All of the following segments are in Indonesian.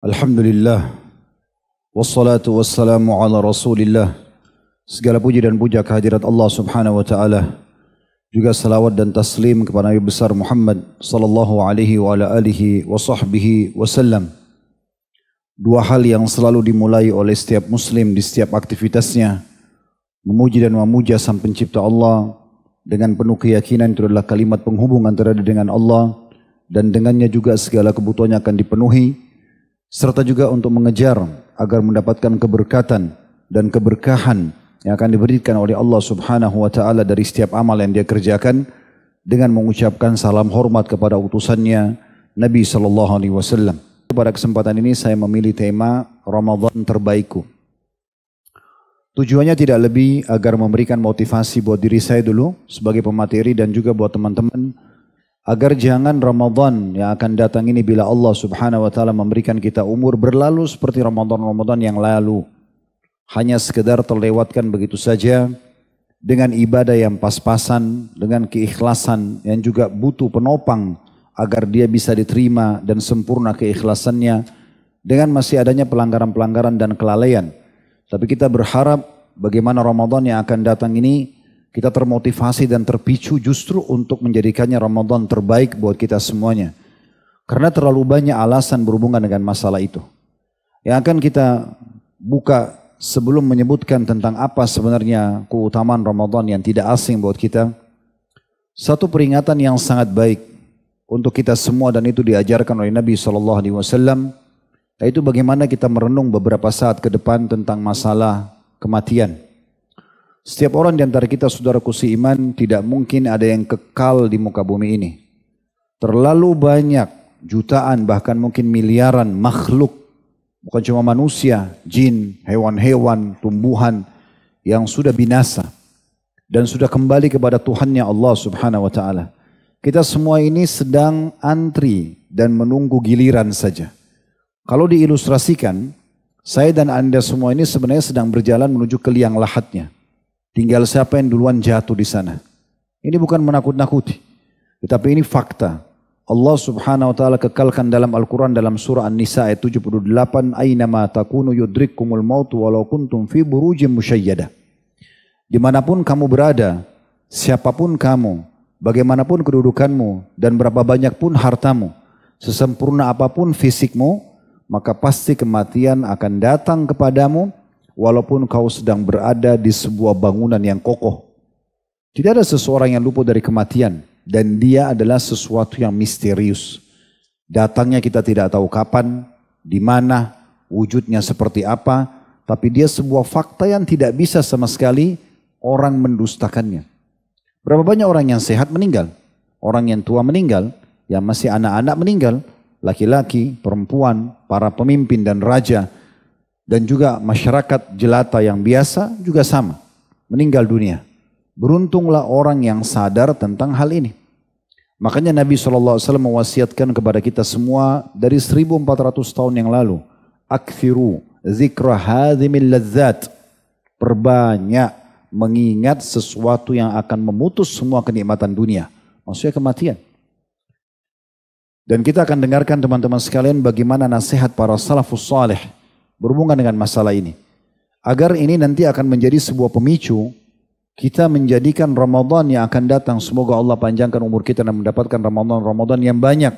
Alhamdulillah, wassalatu wassalamu ala rasulillah. Segala puji dan puja kehadirat Allah subhanahu wa ta'ala. Juga salawat dan taslim kepada Nabi besar Muhammad sallallahu alaihi wa ala alihi wa sahbihi wasallam. Dua hal yang selalu dimulai oleh setiap muslim di setiap aktivitasnya. Memuji dan memuja sang pencipta Allah dengan penuh keyakinan itu adalah kalimat penghubung antara dia dengan Allah. Dan dengannya juga segala kebutuhannya akan dipenuhi. Serta juga untuk mengejar agar mendapatkan keberkatan dan keberkahan yang akan diberikan oleh Allah subhanahu wa ta'ala dari setiap amal yang dia kerjakan dengan mengucapkan salam hormat kepada utusannya Nabi SAW. Pada kesempatan ini saya memilih tema Ramadan terbaikku. Tujuannya tidak lebih agar memberikan motivasi buat diri saya dulu sebagai pemateri dan juga buat teman-teman agar jangan Ramadan yang akan datang ini bila Allah subhanahu wa ta'ala memberikan kita umur berlalu seperti Ramadan-Ramadan yang lalu. Hanya sekedar terlewatkan begitu saja dengan ibadah yang pas-pasan, dengan keikhlasan yang juga butuh penopang agar dia bisa diterima dan sempurna keikhlasannya dengan masih adanya pelanggaran-pelanggaran dan kelalaian. Tapi kita berharap bagaimana Ramadan yang akan datang ini kita termotivasi dan terpicu justru untuk menjadikannya Ramadan terbaik buat kita semuanya. Karena terlalu banyak alasan berhubungan dengan masalah itu. Yang akan kita buka sebelum menyebutkan tentang apa sebenarnya keutamaan Ramadan yang tidak asing buat kita. Satu peringatan yang sangat baik untuk kita semua dan itu diajarkan oleh Nabi SAW. Yaitu bagaimana kita merenung beberapa saat ke depan tentang masalah kematian. Setiap orang di antara kita saudaraku seiman tidak mungkin ada yang kekal di muka bumi ini. Terlalu banyak jutaan bahkan mungkin miliaran makhluk. Bukan cuma manusia, jin, hewan-hewan, tumbuhan yang sudah binasa. Dan sudah kembali kepada Tuhannya Allah subhanahu wa ta'ala. Kita semua ini sedang antri dan menunggu giliran saja. Kalau diilustrasikan, saya dan anda semua ini sebenarnya sedang berjalan menuju ke liang lahatnya. Tinggal siapa yang duluan jatuh di sana. Ini bukan menakut-nakuti. Tetapi ini fakta. Allah subhanahu wa ta'ala kekalkan dalam Al-Quran dalam surah An-Nisa ayat 78. Aynama takunu yudrikkumul mautu walau kuntum fi burujim musyayyadah. Dimanapun kamu berada, siapapun kamu, bagaimanapun kedudukanmu, dan berapa banyak pun hartamu, sesempurna apapun fisikmu, maka pasti kematian akan datang kepadamu, walaupun kau sedang berada di sebuah bangunan yang kokoh. Tidak ada seseorang yang luput dari kematian. Dan dia adalah sesuatu yang misterius. Datangnya kita tidak tahu kapan, di mana, wujudnya seperti apa. Tapi dia sebuah fakta yang tidak bisa sama sekali orang mendustakannya. Berapa banyak orang yang sehat meninggal. Orang yang tua meninggal. Yang masih anak-anak meninggal. Laki-laki, perempuan, para pemimpin dan raja. Dan juga masyarakat jelata yang biasa juga sama. Meninggal dunia. Beruntunglah orang yang sadar tentang hal ini. Makanya Nabi SAW mewasiatkan kepada kita semua dari 1400 tahun yang lalu. Akthiru zikra hadhimil ladzat. Perbanyak mengingat sesuatu yang akan memutus semua kenikmatan dunia. Maksudnya kematian. Dan kita akan dengarkan teman-teman sekalian bagaimana nasihat para salafus salih berhubungan dengan masalah ini. Agar ini nanti akan menjadi sebuah pemicu kita menjadikan Ramadan yang akan datang. Semoga Allah panjangkan umur kita dan mendapatkan Ramadan yang banyak.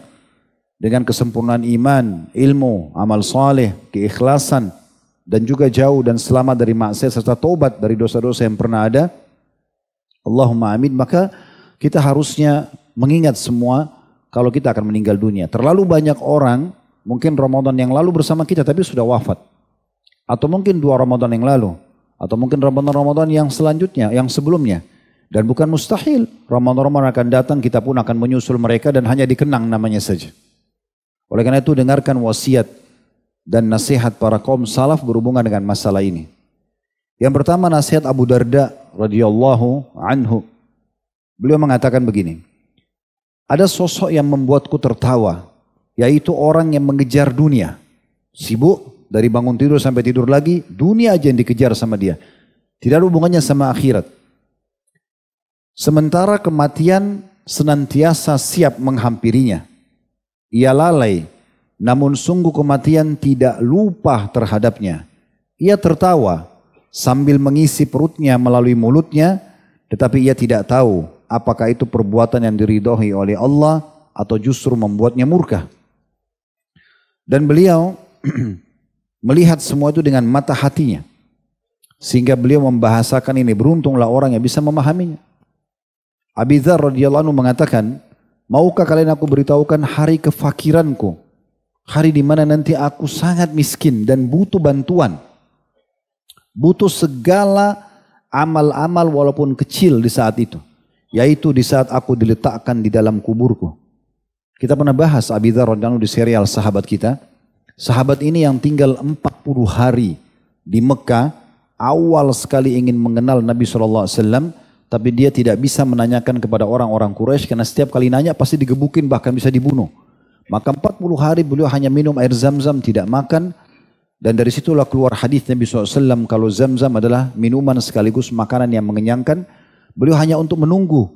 Dengan kesempurnaan iman, ilmu, amal saleh, keikhlasan. Dan juga jauh dan selamat dari maksiat serta taubat dari dosa-dosa yang pernah ada. Allahumma amin. Maka kita harusnya mengingat semua kalau kita akan meninggal dunia. Terlalu banyak orang mungkin Ramadan yang lalu bersama kita tapi sudah wafat. Atau mungkin 2 Ramadan yang lalu. Atau mungkin Ramadan yang selanjutnya, yang sebelumnya. Dan bukan mustahil. Ramadan akan datang, kita pun akan menyusul mereka dan hanya dikenang namanya saja. Oleh karena itu dengarkan wasiat dan nasihat para kaum salaf berhubungan dengan masalah ini. Yang pertama nasihat Abu Darda radhiyallahu anhu. Beliau mengatakan begini. Ada sosok yang membuatku tertawa. Yaitu orang yang mengejar dunia. Sibuk. Dari bangun tidur sampai tidur lagi, dunia aja yang dikejar sama dia. Tidak ada hubungannya sama akhirat. Sementara kematian senantiasa siap menghampirinya. Ia lalai namun sungguh kematian tidak lupa terhadapnya. Ia tertawa sambil mengisi perutnya melalui mulutnya, tetapi ia tidak tahu apakah itu perbuatan yang diridhoi oleh Allah atau justru membuatnya murka. Dan beliau melihat semua itu dengan mata hatinya, sehingga beliau membahasakan ini, beruntunglah orang yang bisa memahaminya. Abi Dzar radhiyallahu anhu mengatakan, maukah kalian aku beritahukan hari kefakiranku, hari di mana nanti aku sangat miskin dan butuh bantuan, butuh segala amal-amal walaupun kecil di saat itu, yaitu di saat aku diletakkan di dalam kuburku. Kita pernah bahas Abi Dzar radhiyallahu anhu di serial sahabat kita. Sahabat ini yang tinggal 40 hari di Mekah, awal sekali ingin mengenal Nabi SAW, tapi dia tidak bisa menanyakan kepada orang-orang Quraisy karena setiap kali nanya pasti digebukin, bahkan bisa dibunuh. Maka 40 hari beliau hanya minum air Zam-Zam, tidak makan. Dan dari situlah keluar hadis Nabi SAW kalau Zam-Zam adalah minuman sekaligus makanan yang mengenyangkan. Beliau hanya untuk menunggu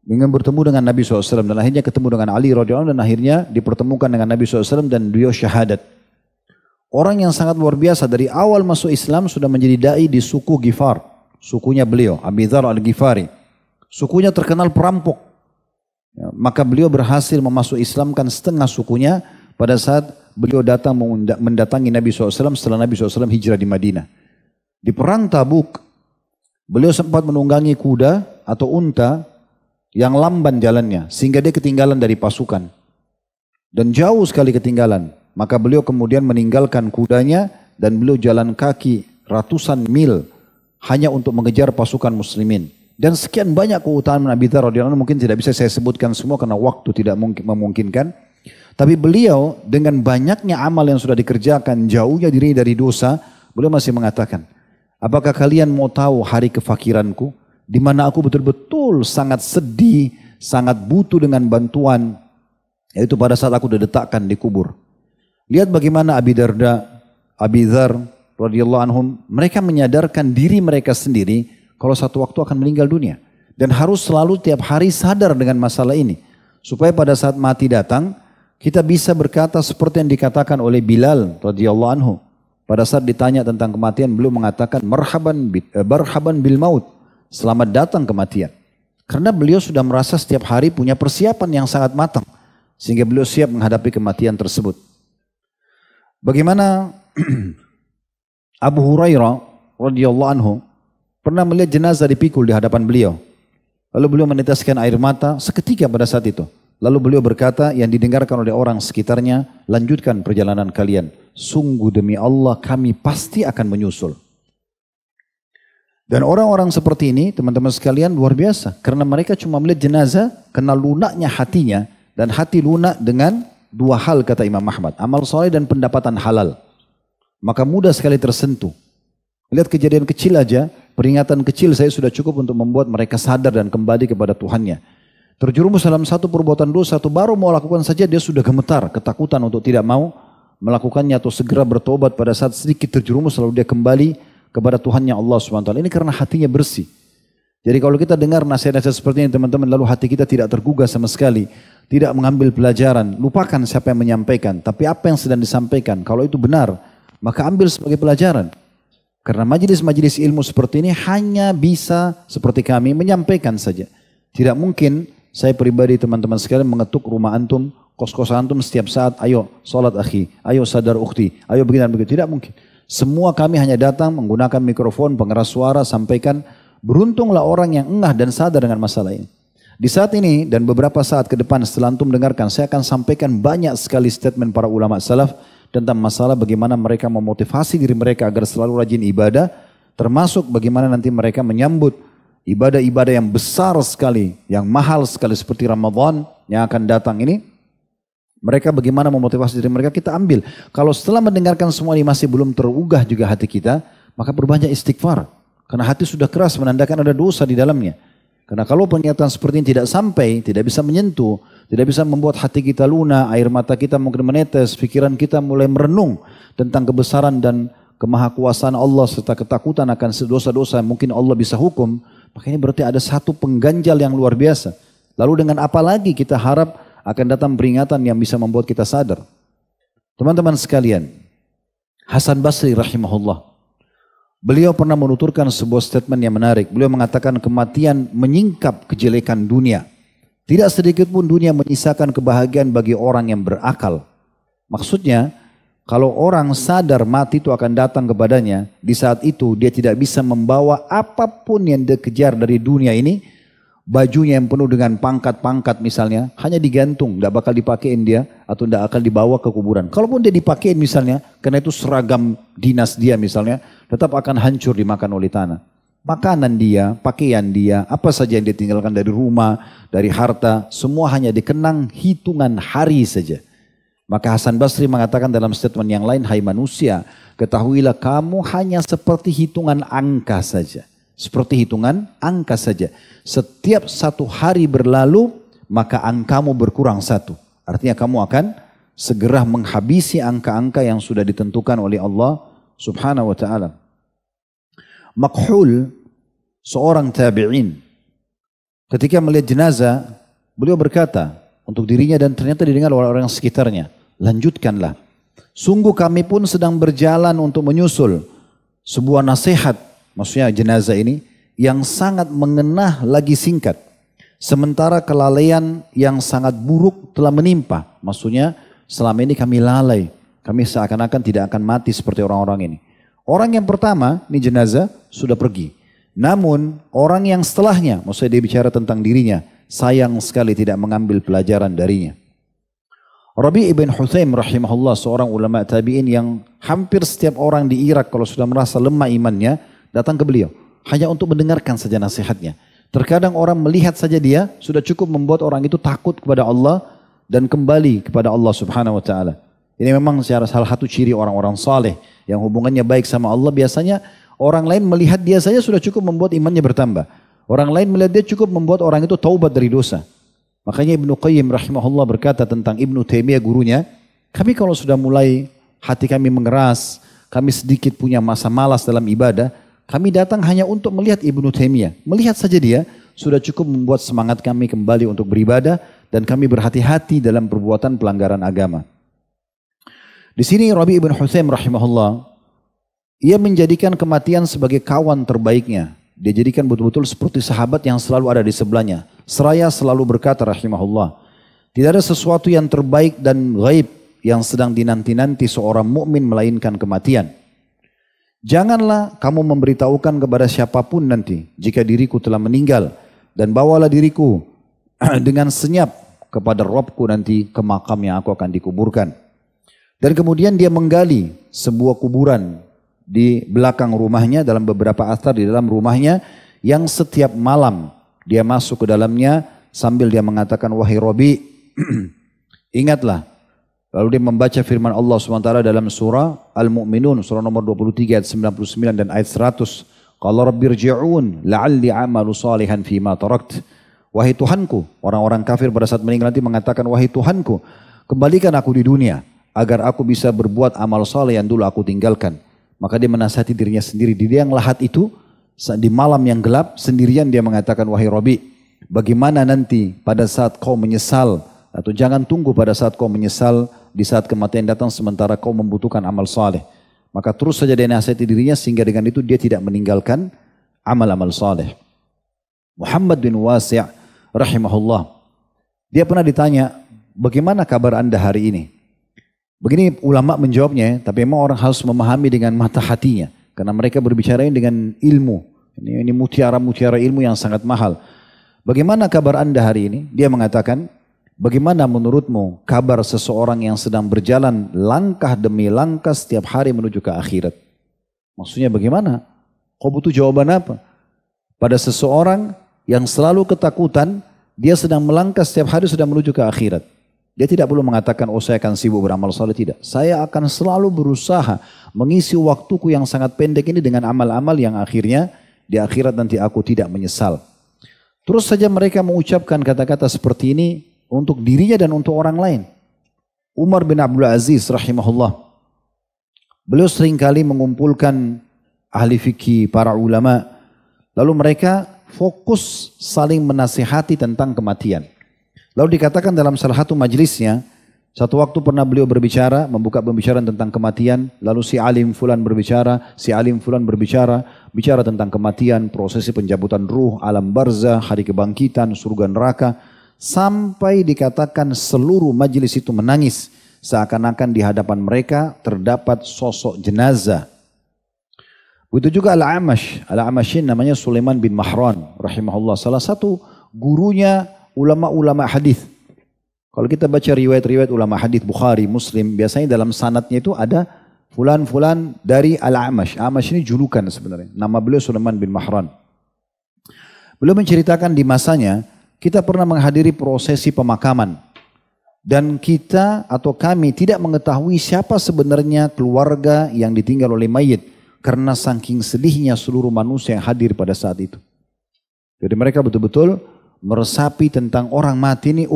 dengan bertemu dengan Nabi SAW, dan akhirnya ketemu dengan Ali radhiyallahu anhu, dan akhirnya dipertemukan dengan Nabi SAW dan beliau syahadat. Orang yang sangat luar biasa, dari awal masuk Islam sudah menjadi dai di suku Ghifar, sukunya beliau, Abi Dzar al-Ghifari. Sukunya terkenal perampok. Ya, maka beliau berhasil memasuk Islamkan setengah sukunya pada saat beliau datang mendatangi Nabi SAW setelah Nabi SAW hijrah di Madinah. Di perang Tabuk, beliau sempat menunggangi kuda atau unta yang lamban jalannya, sehingga dia ketinggalan dari pasukan. Dan jauh sekali ketinggalan. Maka beliau kemudian meninggalkan kudanya dan beliau jalan kaki ratusan mil hanya untuk mengejar pasukan muslimin. Dan sekian banyak keutamaan Abi Dzar radhiyallahu anhu, mungkin tidak bisa saya sebutkan semua karena waktu tidak memungkinkan. Tapi beliau dengan banyaknya amal yang sudah dikerjakan, jauhnya diri dari dosa, beliau masih mengatakan, apakah kalian mau tahu hari kefakiranku, di mana aku betul-betul sangat sedih, sangat butuh dengan bantuan, yaitu pada saat aku diletakkan di kubur. Lihat bagaimana Abi Darda, Abi Dzar radhiyallahu anhum, mereka menyadarkan diri mereka sendiri kalau satu waktu akan meninggal dunia, dan harus selalu tiap hari sadar dengan masalah ini, supaya pada saat mati datang kita bisa berkata seperti yang dikatakan oleh Bilal radhiyallahu anhu. Pada saat ditanya tentang kematian, beliau mengatakan marhaban bil maut, selamat datang kematian. Karena beliau sudah merasa setiap hari punya persiapan yang sangat matang, sehingga beliau siap menghadapi kematian tersebut. Bagaimana Abu Hurairah radhiyallahu anhu pernah melihat jenazah dipikul di hadapan beliau. Lalu beliau meneteskan air mata seketika pada saat itu. Lalu beliau berkata yang didengarkan oleh orang sekitarnya, lanjutkan perjalanan kalian. Sungguh demi Allah kami pasti akan menyusul. Dan orang-orang seperti ini teman-teman sekalian luar biasa. Karena mereka cuma melihat jenazah, kena lunaknya hatinya. Dan hati lunak dengan dua hal kata Imam Ahmad. Amal soleh dan pendapatan halal. Maka mudah sekali tersentuh. Lihat kejadian kecil aja, peringatan kecil saya sudah cukup untuk membuat mereka sadar dan kembali kepada Tuhannya. Terjerumus dalam satu perbuatan dosa, atau baru mau lakukan saja dia sudah gemetar, ketakutan untuk tidak mau melakukannya atau segera bertobat pada saat sedikit terjerumus lalu dia kembali kepada Tuhannya Allah SWT. Ini karena hatinya bersih. Jadi kalau kita dengar nasihat-nasihat seperti ini teman-teman, lalu hati kita tidak tergugah sama sekali, tidak mengambil pelajaran, lupakan siapa yang menyampaikan, tapi apa yang sedang disampaikan, kalau itu benar, maka ambil sebagai pelajaran. Karena majelis-majelis ilmu seperti ini hanya bisa seperti kami menyampaikan saja. Tidak mungkin saya pribadi teman-teman sekalian mengetuk rumah antum, kos-kos antum setiap saat, ayo sholat akhi, ayo sadar ukhti, ayo begini dan begitu. Tidak mungkin. Semua kami hanya datang menggunakan mikrofon, pengeras suara, sampaikan. Beruntunglah orang yang engah dan sadar dengan masalah ini. Di saat ini dan beberapa saat ke depan setelah antum dengarkan, saya akan sampaikan banyak sekali statement para ulama salaf tentang masalah bagaimana mereka memotivasi diri mereka agar selalu rajin ibadah, termasuk bagaimana nanti mereka menyambut ibadah-ibadah yang besar sekali, yang mahal sekali seperti Ramadan yang akan datang ini. Mereka bagaimana memotivasi diri mereka, kita ambil. Kalau setelah mendengarkan semua ini masih belum terugah juga hati kita, maka perbanyak istighfar. Karena hati sudah keras menandakan ada dosa di dalamnya. Karena kalau pernyataan seperti ini tidak sampai, tidak bisa menyentuh, tidak bisa membuat hati kita lunak, air mata kita mungkin menetes, pikiran kita mulai merenung tentang kebesaran dan kemahakuasaan Allah serta ketakutan akan dosa-dosa yang mungkin Allah bisa hukum, maka ini berarti ada satu pengganjal yang luar biasa. Lalu dengan apa lagi kita harap akan datang peringatan yang bisa membuat kita sadar. Teman-teman sekalian, Hasan Basri rahimahullah, beliau pernah menuturkan sebuah statement yang menarik. Beliau mengatakan kematian menyingkap kejelekan dunia. Tidak sedikit pun dunia menyisakan kebahagiaan bagi orang yang berakal. Maksudnya, kalau orang sadar mati itu akan datang kepadanya, di saat itu dia tidak bisa membawa apapun yang dia kejar dari dunia ini. Bajunya yang penuh dengan pangkat-pangkat misalnya, hanya digantung, tidak bakal dipakein dia, atau tidak akan dibawa ke kuburan. Kalaupun dia dipakein misalnya, karena itu seragam dinas dia misalnya, tetap akan hancur dimakan oleh tanah. Makanan dia, pakaian dia, apa saja yang dia tinggalkan dari rumah, dari harta, semua hanya dikenang hitungan hari saja. Maka Hasan Basri mengatakan dalam statement yang lain, hai manusia, ketahuilah kamu hanya seperti hitungan angka saja. Seperti hitungan angka saja. Setiap satu hari berlalu, maka angkamu berkurang satu. Artinya kamu akan segera menghabisi angka-angka yang sudah ditentukan oleh Allah subhanahu wa ta'ala. Makhul, seorang tabi'in, ketika melihat jenazah, beliau berkata untuk dirinya dan ternyata didengar oleh orang sekitarnya, lanjutkanlah. Sungguh kami pun sedang berjalan untuk menyusul sebuah nasihat, maksudnya jenazah ini, yang sangat mengenah lagi singkat. Sementara kelalaian yang sangat buruk telah menimpa. Maksudnya selama ini kami lalai. Kami seakan-akan tidak akan mati seperti orang-orang ini. Orang yang pertama, ini jenazah, sudah pergi. Namun orang yang setelahnya, maksudnya dia bicara tentang dirinya, sayang sekali tidak mengambil pelajaran darinya. Rabi' ibn Huthaim rahimahullah, seorang ulama tabi'in yang hampir setiap orang di Irak kalau sudah merasa lemah imannya, datang ke beliau. Hanya untuk mendengarkan saja nasihatnya. Terkadang orang melihat saja dia, sudah cukup membuat orang itu takut kepada Allah dan kembali kepada Allah subhanahu wa ta'ala. Ini memang salah satu ciri orang-orang saleh yang hubungannya baik sama Allah. Biasanya orang lain melihat dia saja sudah cukup membuat imannya bertambah. Orang lain melihat dia cukup membuat orang itu taubat dari dosa. Makanya Ibnu Qayyim rahimahullah berkata tentang Ibnu Taimiyah gurunya, kami kalau sudah mulai hati kami mengeras, kami sedikit punya masa malas dalam ibadah, kami datang hanya untuk melihat Ibnu Taimiyah. Melihat saja dia sudah cukup membuat semangat kami kembali untuk beribadah dan kami berhati-hati dalam perbuatan pelanggaran agama. Di sini Rabi' ibn Huthaim rahimahullah, ia menjadikan kematian sebagai kawan terbaiknya. Dia jadikan betul-betul seperti sahabat yang selalu ada di sebelahnya. Seraya selalu berkata rahimahullah, tidak ada sesuatu yang terbaik dan gaib yang sedang dinanti-nanti seorang mukmin melainkan kematian. Janganlah kamu memberitahukan kepada siapapun nanti jika diriku telah meninggal, dan bawalah diriku dengan senyap kepada Rabbku nanti ke makam yang aku akan dikuburkan. Dan kemudian dia menggali sebuah kuburan di belakang rumahnya, dalam beberapa athar di dalam rumahnya, yang setiap malam dia masuk ke dalamnya sambil dia mengatakan, wahai Rabi', ingatlah. Lalu dia membaca firman Allah SWT dalam surah Al-Mu'minun, surah nomor 23 ayat 99 dan ayat 100. Qala rabbirji'un la'alli amalu salihan fima tarakt. Wahai Tuhanku, orang-orang kafir pada saat meninggal nanti mengatakan, wahai Tuhanku, kembalikan aku di dunia agar aku bisa berbuat amal saleh yang dulu aku tinggalkan. Maka dia menasihati dirinya sendiri di yang lahat itu, di malam yang gelap sendirian dia mengatakan, wahai Rabi', bagaimana nanti pada saat kau menyesal, atau jangan tunggu pada saat kau menyesal di saat kematian datang sementara kau membutuhkan amal saleh. Maka terus saja dia nasihati dirinya sehingga dengan itu dia tidak meninggalkan amal-amal saleh. Muhammad bin Wasi' rahimahullah, dia pernah ditanya, bagaimana kabar anda hari ini? Begini ulama menjawabnya, tapi memang orang harus memahami dengan mata hatinya. Karena mereka berbicara dengan ilmu. Ini mutiara-mutiara ilmu yang sangat mahal. Bagaimana kabar anda hari ini? Dia mengatakan, bagaimana menurutmu kabar seseorang yang sedang berjalan langkah demi langkah setiap hari menuju ke akhirat? Maksudnya bagaimana? Kau butuh jawaban apa? Pada seseorang yang selalu ketakutan, dia sedang melangkah setiap hari sudah menuju ke akhirat. Dia tidak perlu mengatakan, oh saya akan sibuk beramal saleh, tidak. Saya akan selalu berusaha mengisi waktuku yang sangat pendek ini dengan amal-amal yang akhirnya di akhirat nanti aku tidak menyesal. Terus saja mereka mengucapkan kata-kata seperti ini untuk dirinya dan untuk orang lain. Umar bin Abdul Aziz rahimahullah, beliau seringkali mengumpulkan ahli fikih, para ulama, lalu mereka fokus saling menasihati tentang kematian. Lalu dikatakan dalam salah satu majlisnya, Satu waktu pernah beliau berbicara, membuka pembicaraan tentang kematian, lalu si alim fulan berbicara, si alim fulan berbicara, bicara tentang kematian, prosesi pencabutan ruh, alam barzah, hari kebangkitan, surga neraka, sampai dikatakan seluruh majelis itu menangis, seakan-akan di hadapan mereka terdapat sosok jenazah. Begitu juga Al-Amashin namanya Sulaiman bin Mahran rahimahullah, salah satu gurunya ulama-ulama hadis. Kalau kita baca riwayat-riwayat ulama hadis Bukhari, Muslim, biasanya dalam sanadnya itu ada fulan-fulan dari Al-Amash. Amash ini julukan sebenarnya. Nama beliau Sulaiman bin Mahran. Beliau menceritakan di masanya, kita pernah menghadiri prosesi pemakaman. Dan kita atau kami tidak mengetahui siapa sebenarnya keluarga yang ditinggal oleh mayit. Karena saking sedihnya seluruh manusia yang hadir pada saat itu. Jadi mereka betul-betul meresapi tentang orang mati ini,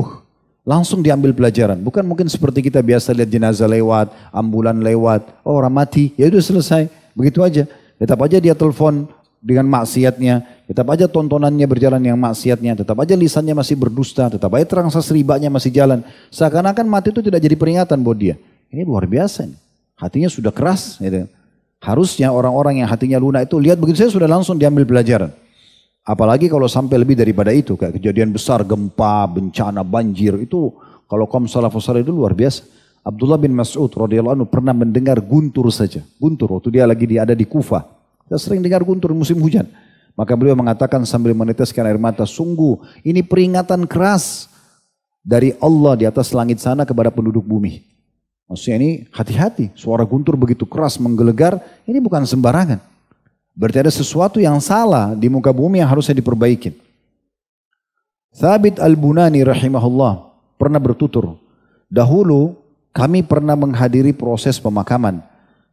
langsung diambil pelajaran. Bukan mungkin seperti kita biasa lihat jenazah lewat, ambulan lewat, orang mati, ya udah selesai. Begitu aja. Tetap aja dia telepon dengan maksiatnya, tetap aja tontonannya berjalan yang maksiatnya, tetap aja lisannya masih berdusta, tetap aja transaksi ribanya masih jalan. Seakan-akan mati itu tidak jadi peringatan buat dia. Ini luar biasa nih. Hatinya sudah keras. Gitu. Harusnya orang-orang yang hatinya lunak itu lihat begitu saya sudah langsung diambil pelajaran. Apalagi kalau sampai lebih daripada itu, kayak kejadian besar, gempa, bencana, banjir, itu kalau kaum salafus saleh itu luar biasa. Abdullah bin Mas'ud radhiyallahu anhu pernah mendengar guntur saja. Guntur waktu dia lagi ada di Kufah. Kita sering dengar guntur musim hujan. Maka beliau mengatakan sambil meneteskan air mata, sungguh ini peringatan keras dari Allah di atas langit sana kepada penduduk bumi. Maksudnya ini hati-hati, suara guntur begitu keras menggelegar, ini bukan sembarangan. Berarti ada sesuatu yang salah di muka bumi yang harusnya diperbaiki. Thabit al-Bunani rahimahullah pernah bertutur, dahulu kami pernah menghadiri proses pemakaman.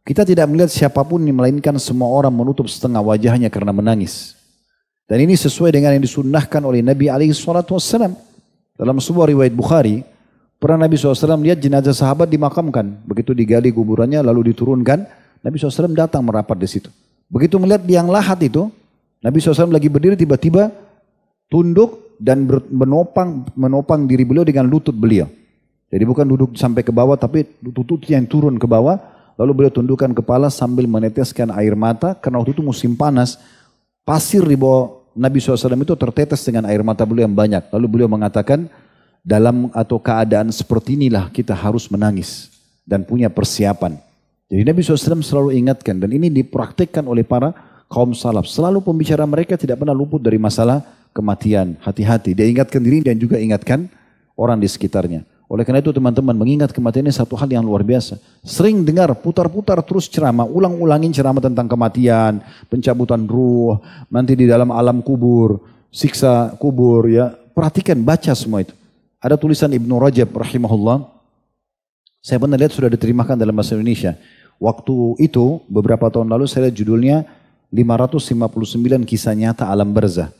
Kita tidak melihat siapapun melainkan semua orang menutup setengah wajahnya karena menangis. Dan ini sesuai dengan yang disunnahkan oleh Nabi SAW. Dalam sebuah riwayat Bukhari, pernah Nabi SAW lihat jenazah sahabat dimakamkan. Begitu digali kuburannya lalu diturunkan, Nabi SAW datang merapat di situ. Begitu melihat liang lahat itu, Nabi SAW lagi berdiri tiba-tiba tunduk dan menopang diri beliau dengan lutut beliau. Jadi bukan duduk sampai ke bawah tapi lututnya yang turun ke bawah. Lalu beliau tundukkan kepala sambil meneteskan air mata. Karena waktu itu musim panas, pasir di bawah Nabi SAW itu tertetes dengan air mata beliau yang banyak. Lalu beliau mengatakan, dalam atau keadaan seperti inilah kita harus menangis dan punya persiapan. Jadi Nabi SAW selalu ingatkan dan ini dipraktikkan oleh para kaum salaf. Selalu pembicara mereka tidak pernah luput dari masalah kematian. Hati-hati, dia ingatkan diri dan juga ingatkan orang di sekitarnya. Oleh karena itu teman-teman, mengingat kematian ini satu hal yang luar biasa. Sering dengar putar-putar terus ceramah, ulang-ulangin ceramah tentang kematian, pencabutan ruh, nanti di dalam alam kubur, siksa kubur, ya. Perhatikan, baca semua itu. Ada tulisan Ibnu Rajab rahimahullah. Saya pernah lihat sudah diterjemahkan dalam bahasa Indonesia. Waktu itu beberapa tahun lalu saya lihat judulnya 559 kisah nyata alam barzah.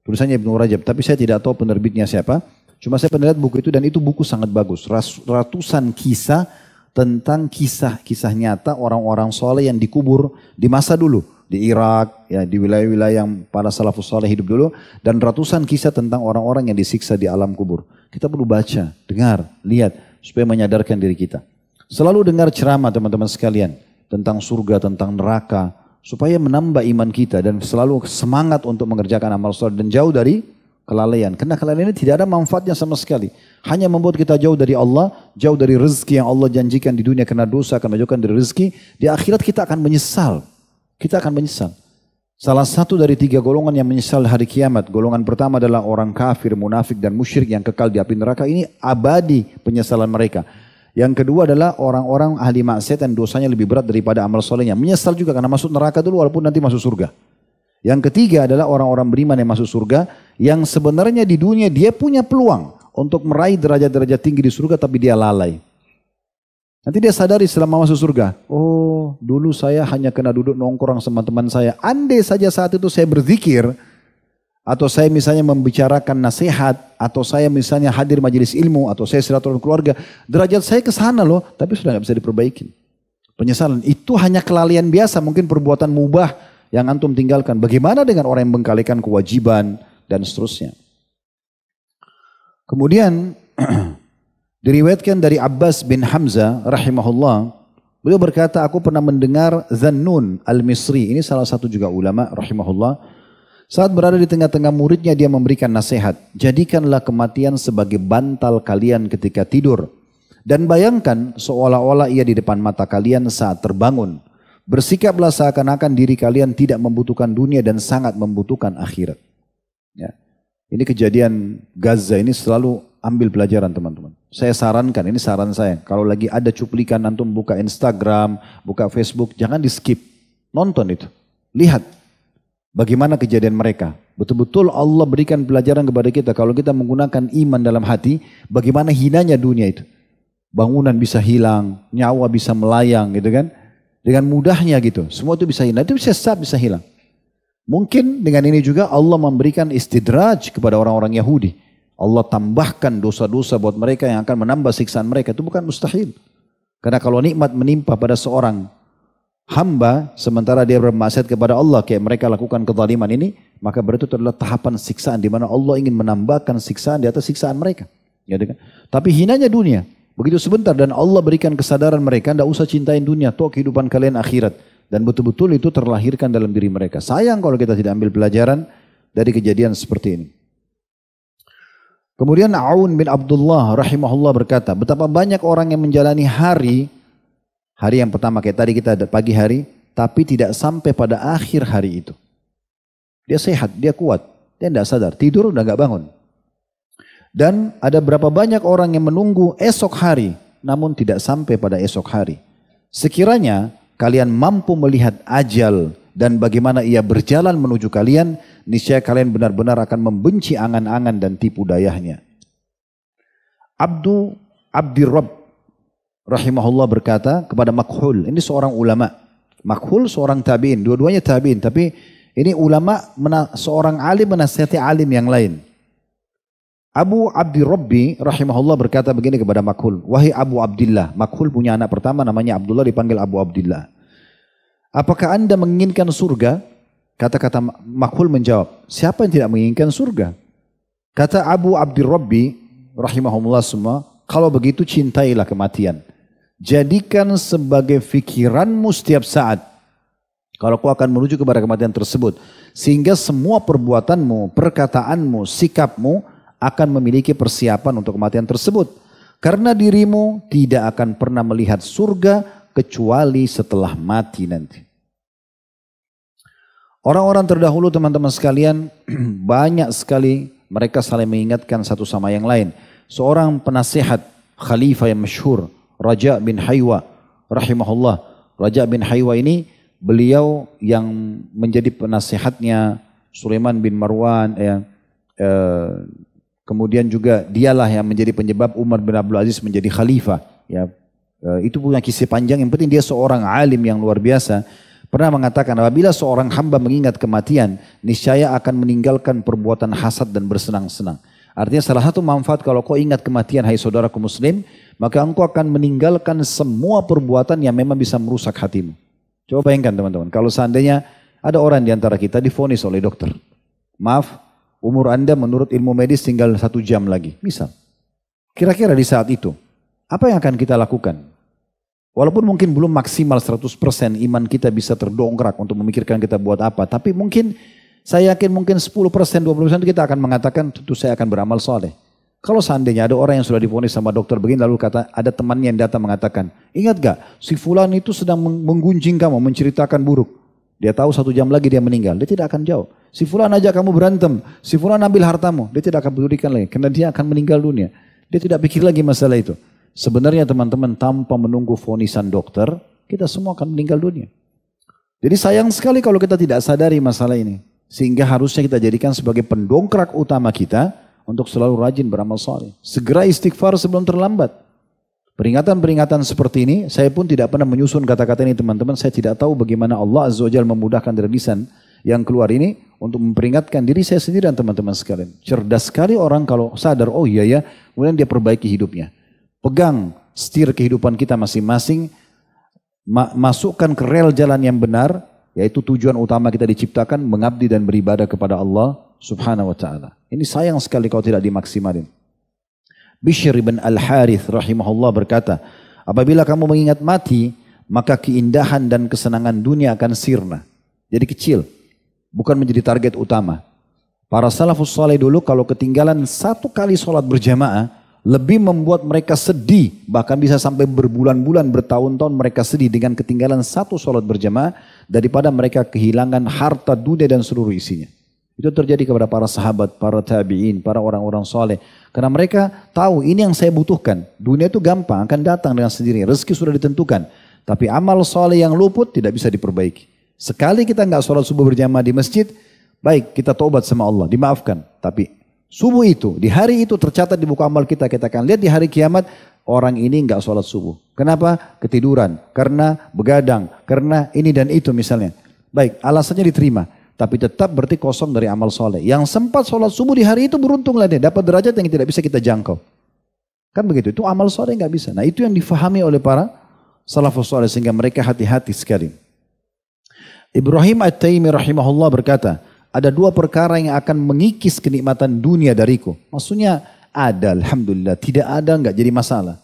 Tulisannya Ibnu Rajab, tapi saya tidak tahu penerbitnya siapa. Cuma saya pernah lihat buku itu dan itu buku sangat bagus. Ratusan kisah tentang kisah-kisah nyata orang-orang soleh yang dikubur di masa dulu. Di Irak, ya, di wilayah-wilayah yang para salafus soleh hidup dulu. Dan ratusan kisah tentang orang-orang yang disiksa di alam kubur. Kita perlu baca, dengar, lihat. Supaya menyadarkan diri kita. Selalu dengar ceramah teman-teman sekalian. Tentang surga, tentang neraka. Supaya menambah iman kita dan selalu semangat untuk mengerjakan amal soleh. Dan jauh dari kelalaian. Karena kelalaian ini tidak ada manfaatnya sama sekali. Hanya membuat kita jauh dari Allah. Jauh dari rezeki yang Allah janjikan di dunia. Karena dosa akan menjauhkan dari rezeki. Di akhirat kita akan menyesal. Kita akan menyesal. Salah satu dari 3 golongan yang menyesal hari kiamat. Golongan pertama adalah orang kafir, munafik dan musyrik yang kekal di api neraka. Ini abadi penyesalan mereka. Yang kedua adalah orang-orang ahli maksiat dan dosanya lebih berat daripada amal solehnya. Menyesal juga karena masuk neraka dulu walaupun nanti masuk surga. Yang ketiga adalah orang-orang beriman yang masuk surga. Yang sebenarnya di dunia dia punya peluang untuk meraih derajat-derajat tinggi di surga tapi dia lalai. Nanti dia sadari selama masuk surga. Oh, dulu saya hanya kena duduk nongkrong sama teman saya. Andai saja saat itu saya berzikir. Atau saya misalnya membicarakan nasihat. Atau saya misalnya hadir majelis ilmu. Atau saya silaturahmi keluarga. Derajat saya ke sana loh. Tapi sudah gak bisa diperbaikin. Penyesalan. Itu hanya kelalaian biasa. Mungkin perbuatan mubah yang antum tinggalkan. Bagaimana dengan orang yang mengkalikan kewajiban. Dan seterusnya. Kemudian... Diriwayatkan dari Abbas bin Hamzah rahimahullah, beliau berkata, aku pernah mendengar Zannun al-Misri, ini salah satu juga ulama rahimahullah, saat berada di tengah-tengah muridnya dia memberikan nasihat, jadikanlah kematian sebagai bantal kalian ketika tidur. Dan bayangkan seolah-olah ia di depan mata kalian saat terbangun. Bersikaplah seakan-akan diri kalian tidak membutuhkan dunia dan sangat membutuhkan akhirat. Ya. Ini kejadian Gaza ini selalu ambil pelajaran teman-teman. Saya sarankan, ini saran saya. Kalau lagi ada cuplikan antum buka Instagram, buka Facebook, jangan di skip. Nonton itu. Lihat bagaimana kejadian mereka. Betul-betul Allah berikan pelajaran kepada kita. Kalau kita menggunakan iman dalam hati, bagaimana hinanya dunia itu. Bangunan bisa hilang, nyawa bisa melayang gitu kan. Dengan mudahnya gitu. Semua itu bisa hilang. Itu bisa hilang. Mungkin dengan ini juga Allah memberikan istidraj kepada orang-orang Yahudi. Allah tambahkan dosa-dosa buat mereka yang akan menambah siksaan mereka. Itu bukan mustahil. Karena kalau nikmat menimpa pada seorang hamba sementara dia bermaksiat kepada Allah kayak mereka lakukan kezaliman ini, maka berarti itu adalah tahapan siksaan di mana Allah ingin menambahkan siksaan di atas siksaan mereka. Ya, kan? Tapi hinanya dunia. Begitu sebentar dan Allah berikan kesadaran mereka, tidak usah cintain dunia, toh kehidupan kalian akhirat. Dan betul-betul itu terlahirkan dalam diri mereka. Sayang kalau kita tidak ambil pelajaran dari kejadian seperti ini. Kemudian Aun bin Abdullah rahimahullah berkata, betapa banyak orang yang menjalani hari yang pertama kayak tadi kita ada pagi hari, tapi tidak sampai pada akhir hari itu. Dia sehat, dia kuat, dia tidak sadar, tidur udah gak bangun. Dan ada berapa banyak orang yang menunggu esok hari, namun tidak sampai pada esok hari. Sekiranya kalian mampu melihat ajal dan bagaimana ia berjalan menuju kalian, niscaya kalian benar-benar akan membenci angan-angan dan tipu dayanya. Abdirrabb rahimahullah berkata kepada Makhul, ini seorang ulama. Makhul seorang tabi'in, dua-duanya tabi'in, tapi ini ulama seorang alim menasihati alim yang lain. Abu Abdirrabbi rahimahullah berkata begini kepada Makhul, wahai Abu Abdillah. Makhul punya anak pertama namanya Abdullah, dipanggil Abu Abdillah. Apakah anda menginginkan surga? Kata-kata Makhul menjawab, siapa yang tidak menginginkan surga? Kata Abu Abdirrabbi rahimahullah semua, kalau begitu cintailah kematian. Jadikan sebagai fikiranmu setiap saat. Kalau kau akan menuju kepada kematian tersebut. Sehingga semua perbuatanmu, perkataanmu, sikapmu akan memiliki persiapan untuk kematian tersebut. Karena dirimu tidak akan pernah melihat surga kecuali setelah mati nanti. Orang-orang terdahulu teman-teman sekalian, banyak sekali mereka saling mengingatkan satu sama yang lain. Seorang penasihat khalifah yang masyhur, Raja bin Haywa rahimahullah. Raja bin Haywa ini beliau yang menjadi penasihatnya Sulaiman bin Marwan, kemudian juga dialah yang menjadi penyebab Umar bin Abdul Aziz menjadi khalifah. Ya, itu punya kisah panjang. Yang penting dia seorang alim yang luar biasa. Pernah mengatakan apabila seorang hamba mengingat kematian, niscaya akan meninggalkan perbuatan hasad dan bersenang-senang. Artinya salah satu manfaat kalau kau ingat kematian, hai saudaraku muslim, maka engkau akan meninggalkan semua perbuatan yang memang bisa merusak hatimu. Coba bayangkan teman-teman, kalau seandainya ada orang di antara kita divonis oleh dokter, maaf, umur anda menurut ilmu medis tinggal 1 jam lagi, misal. Kira-kira di saat itu, apa yang akan kita lakukan? Walaupun mungkin belum maksimal 100% iman kita bisa terdongkrak untuk memikirkan kita buat apa. Tapi mungkin, saya yakin mungkin 10%, 20% kita akan mengatakan tentu saya akan beramal soleh. Kalau seandainya ada orang yang sudah divonis sama dokter begini lalu kata ada temannya yang datang mengatakan, ingat gak si fulan itu sedang menggunjing kamu, menceritakan buruk. Dia tahu 1 jam lagi dia meninggal, dia tidak akan jawab. Si fulan ajak kamu berantem, si fulan ambil hartamu, dia tidak akan pedulikan lagi karena dia akan meninggal dunia. Dia tidak pikir lagi masalah itu. Sebenarnya teman-teman tanpa menunggu vonisan dokter, kita semua akan meninggal dunia. Jadi sayang sekali kalau kita tidak sadari masalah ini. Sehingga harusnya kita jadikan sebagai pendongkrak utama kita untuk selalu rajin beramal saleh. Segera istighfar sebelum terlambat. Peringatan-peringatan seperti ini, saya pun tidak pernah menyusun kata-kata ini teman-teman. Saya tidak tahu bagaimana Allah Azza wa Jalla memudahkan dari lisan yang keluar ini untuk memperingatkan diri saya sendiri dan teman-teman sekalian. Cerdas sekali orang kalau sadar, oh iya ya, kemudian dia perbaiki hidupnya. Pegang setir kehidupan kita masing-masing, masukkan ke rel jalan yang benar, yaitu tujuan utama kita diciptakan, mengabdi dan beribadah kepada Allah Subhanahu wa ta'ala. Ini sayang sekali kalau tidak dimaksimalin. Bishr bin Al-Harith rahimahullah berkata, apabila kamu mengingat mati, maka keindahan dan kesenangan dunia akan sirna. Jadi kecil, bukan menjadi target utama. Para salafus saleh dulu kalau ketinggalan satu kali sholat berjamaah, lebih membuat mereka sedih. Bahkan bisa sampai berbulan-bulan, bertahun-tahun mereka sedih dengan ketinggalan satu sholat berjamaah, daripada mereka kehilangan harta dunia dan seluruh isinya. Itu terjadi kepada para sahabat, para tabi'in, para orang-orang soleh. Karena mereka tahu ini yang saya butuhkan. Dunia itu gampang, akan datang dengan sendirinya. Rezeki sudah ditentukan. Tapi amal soleh yang luput tidak bisa diperbaiki. Sekali kita nggak sholat subuh berjamaah di masjid, baik kita taubat sama Allah, dimaafkan. Tapi subuh itu, di hari itu tercatat di buku amal kita. Kita akan lihat di hari kiamat, orang ini nggak sholat subuh. Kenapa? Ketiduran, karena begadang, karena ini dan itu misalnya. Baik, alasannya diterima. Tapi tetap berarti kosong dari amal soleh. Yang sempat sholat subuh di hari itu beruntunglah dia. Dapat derajat yang tidak bisa kita jangkau. Kan begitu, itu amal soleh nggak bisa. Nah itu yang difahami oleh para salafus soleh sehingga mereka hati-hati sekali. Ibrahim At-Taimi rahimahullah berkata, ada dua perkara yang akan mengikis kenikmatan dunia dariku. Maksudnya ada, alhamdulillah. Tidak ada nggak jadi masalah.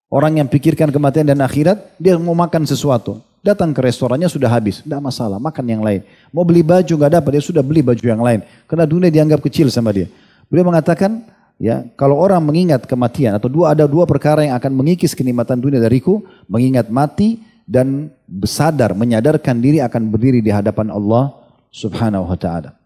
Orang yang pikirkan kematian dan akhirat, dia mau makan sesuatu. Datang ke restorannya sudah habis, tidak masalah, makan yang lain. Mau beli baju nggak dapat, dia sudah beli baju yang lain. Karena dunia dianggap kecil sama dia. Beliau mengatakan, ya kalau orang mengingat kematian, atau ada dua perkara yang akan mengikis kenikmatan dunia dariku, mengingat mati dan sadar, menyadarkan diri akan berdiri di hadapan Allah subhanahu wa ta'ala.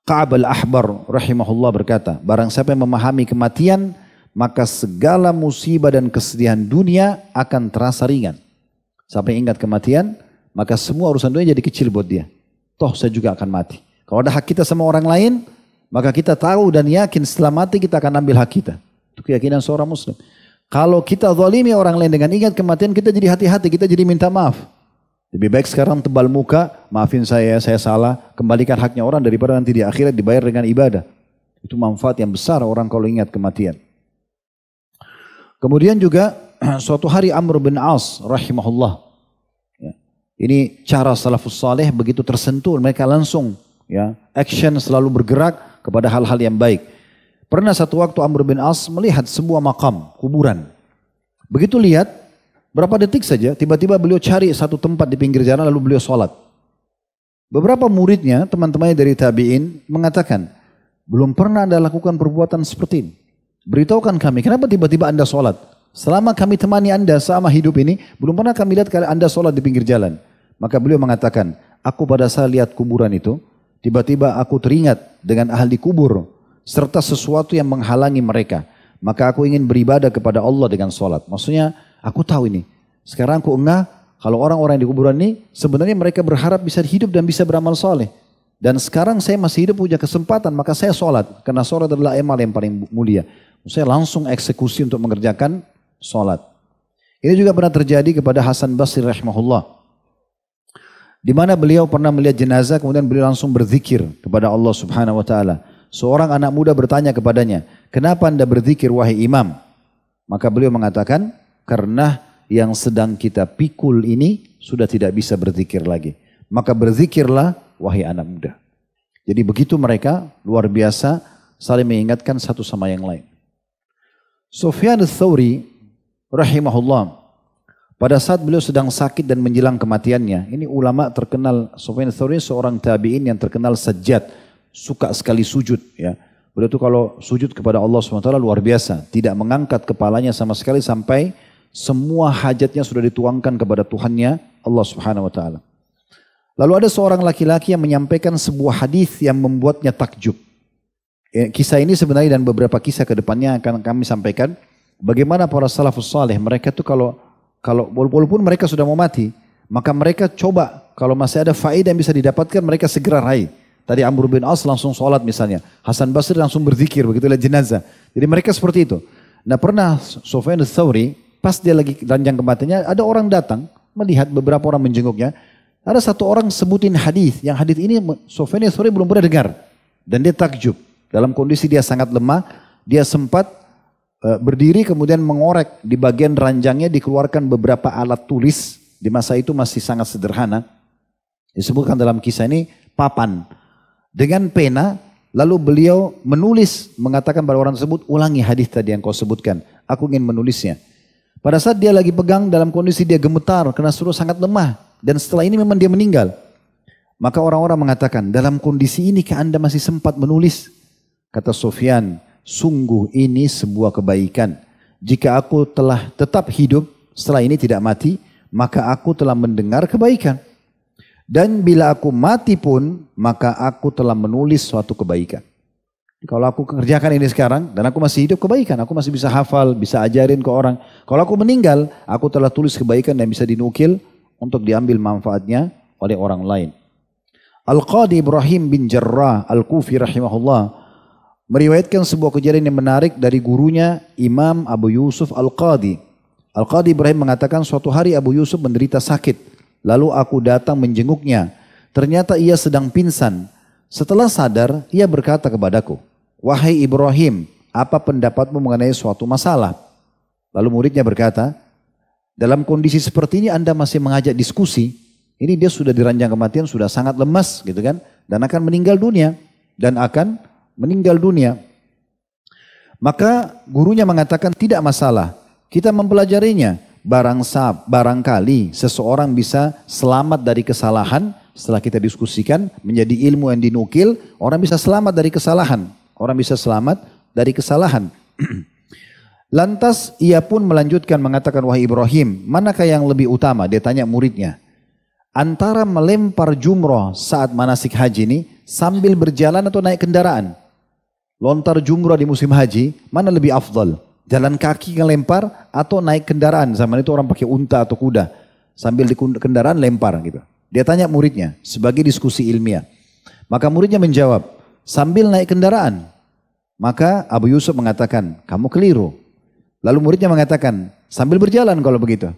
Ka'ab al-Ahbar rahimahullah berkata, barang siapa yang memahami kematian, maka segala musibah dan kesedihan dunia akan terasa ringan. Sampai ingat kematian, maka semua urusan dunia jadi kecil buat dia. Toh saya juga akan mati. Kalau ada hak kita sama orang lain, maka kita tahu dan yakin setelah mati kita akan ambil hak kita. Itu keyakinan seorang muslim. Kalau kita zalimi orang lain dengan ingat kematian, kita jadi hati-hati, kita jadi minta maaf. Lebih baik sekarang tebal muka, maafin saya salah, kembalikan haknya orang daripada nanti di akhirat dibayar dengan ibadah. Itu manfaat yang besar orang kalau ingat kematian. Kemudian juga suatu hari Amr bin As rahimahullah. Ya. Ini cara salafus saleh begitu tersentuh mereka langsung ya action selalu bergerak kepada hal-hal yang baik. Pernah satu waktu Amr bin As melihat sebuah makam kuburan. Begitu lihat berapa detik saja tiba-tiba beliau cari satu tempat di pinggir jalan lalu beliau sholat. Beberapa muridnya teman-temannya dari tabi'in mengatakan belum pernah Anda lakukan perbuatan seperti ini. Beritahukan kami kenapa tiba-tiba Anda sholat. Selama kami temani Anda selama hidup ini, belum pernah kami lihat Anda sholat di pinggir jalan. Maka beliau mengatakan, aku pada saat lihat kuburan itu, tiba-tiba aku teringat dengan ahli kubur, serta sesuatu yang menghalangi mereka. Maka aku ingin beribadah kepada Allah dengan sholat. Maksudnya, aku tahu ini. Sekarang aku enggak, kalau orang-orang di kuburan ini, sebenarnya mereka berharap bisa hidup dan bisa beramal soleh. Dan sekarang saya masih hidup punya kesempatan, maka saya sholat. Karena sholat adalah amal yang paling mulia. Saya langsung eksekusi untuk mengerjakan sholat. Ini juga pernah terjadi kepada Hasan Basri rahimahullah. Di mana beliau pernah melihat jenazah kemudian beliau langsung berzikir kepada Allah subhanahu wa ta'ala. Seorang anak muda bertanya kepadanya, kenapa Anda berzikir wahai imam? Maka beliau mengatakan, karena yang sedang kita pikul ini sudah tidak bisa berzikir lagi. Maka berzikirlah wahai anak muda. Jadi begitu mereka luar biasa saling mengingatkan satu sama yang lain. Sufyan ats-Tsauri rahimahullah, pada saat beliau sedang sakit dan menjelang kematiannya, ini ulama terkenal, Sufyan ats-Tsauri seorang tabi'in yang terkenal sajjad, suka sekali sujud. Ya. Beliau itu kalau sujud kepada Allah SWT luar biasa, tidak mengangkat kepalanya sama sekali sampai semua hajatnya sudah dituangkan kepada Tuhannya Allah Subhanahu Wa Taala. Lalu ada seorang laki-laki yang menyampaikan sebuah hadis yang membuatnya takjub. Kisah ini sebenarnya dan beberapa kisah ke depannya akan kami sampaikan. Bagaimana para salafus saleh, mereka tuh kalau walaupun mereka sudah mau mati, maka mereka coba kalau masih ada faedah yang bisa didapatkan mereka segera raih. Tadi Amr bin As langsung sholat misalnya, Hasan Basri langsung berzikir begitu lihat jenazah. Jadi mereka seperti itu. Nah pernah Sufyan ats-Tsauri pas dia lagi ranjang kematiannya ada orang datang melihat beberapa orang menjenguknya. Ada satu orang sebutin hadis, yang hadis ini Sufyan ats-Tsauri belum pernah dengar dan dia takjub. Dalam kondisi dia sangat lemah, dia sempat berdiri kemudian mengorek di bagian ranjangnya dikeluarkan beberapa alat tulis. Di masa itu masih sangat sederhana. Disebutkan dalam kisah ini papan. Dengan pena Lalu beliau menulis, mengatakan pada orang tersebut, ulangi hadis tadi yang kau sebutkan. Aku ingin menulisnya. Pada saat dia lagi pegang dalam kondisi dia gemetar karena suruh sangat lemah. Dan setelah ini memang dia meninggal. Maka orang-orang mengatakan, dalam kondisi ini Anda masih sempat menulis? Kata Sufyan, sungguh ini sebuah kebaikan. Jika aku telah tetap hidup setelah ini tidak mati, maka aku telah mendengar kebaikan. Dan bila aku mati pun, maka aku telah menulis suatu kebaikan. Kalau aku kerjakan ini sekarang, dan aku masih hidup, kebaikan. Aku masih bisa hafal, bisa ajarin ke orang. Kalau aku meninggal, aku telah tulis kebaikan dan bisa dinukil untuk diambil manfaatnya oleh orang lain. Al-Qadi Ibrahim bin Jarrah Al-Kufi rahimahullah meriwayatkan sebuah kejadian yang menarik dari gurunya Imam Abu Yusuf Al-Qadi. Al-Qadi Ibrahim mengatakan suatu hari Abu Yusuf menderita sakit. Lalu aku datang menjenguknya. Ternyata ia sedang pingsan. Setelah sadar, ia berkata kepadaku, wahai Ibrahim, apa pendapatmu mengenai suatu masalah? Lalu muridnya berkata, dalam kondisi seperti ini Anda masih mengajak diskusi. Ini dia sudah diranjang kematian, sudah sangat lemas gitu kan. Dan akan meninggal dunia. Maka gurunya mengatakan tidak masalah. Kita mempelajarinya. Barangkali seseorang bisa selamat dari kesalahan setelah kita diskusikan menjadi ilmu yang dinukil, orang bisa selamat dari kesalahan. Lantas ia pun melanjutkan mengatakan, wahai Ibrahim, manakah yang lebih utama? Dia tanya muridnya. Antara melempar jumroh saat manasik haji ini sambil berjalan atau naik kendaraan. Lontar jumroh di musim haji, mana lebih afdal? Jalan kaki ngelempar atau naik kendaraan. Zaman itu orang pakai unta atau kuda. Sambil di kendaraan lempar gitu. Dia tanya muridnya sebagai diskusi ilmiah. Maka muridnya menjawab, sambil naik kendaraan. Maka Abu Yusuf mengatakan, kamu keliru. Lalu muridnya mengatakan, sambil berjalan kalau begitu.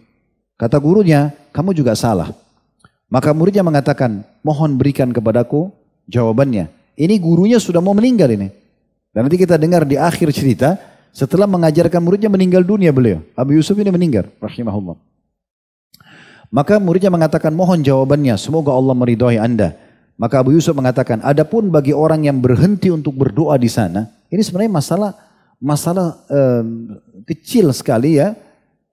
Kata gurunya, kamu juga salah. Maka muridnya mengatakan, mohon berikan kepadaku jawabannya. Ini gurunya sudah mau meninggal ini. Dan nanti kita dengar di akhir cerita, setelah mengajarkan muridnya meninggal dunia beliau. Abu Yusuf ini meninggal, rahimahullah. Maka muridnya mengatakan, mohon jawabannya, semoga Allah meridhai Anda. Maka Abu Yusuf mengatakan, adapun bagi orang yang berhenti untuk berdoa di sana, ini sebenarnya masalah kecil sekali ya.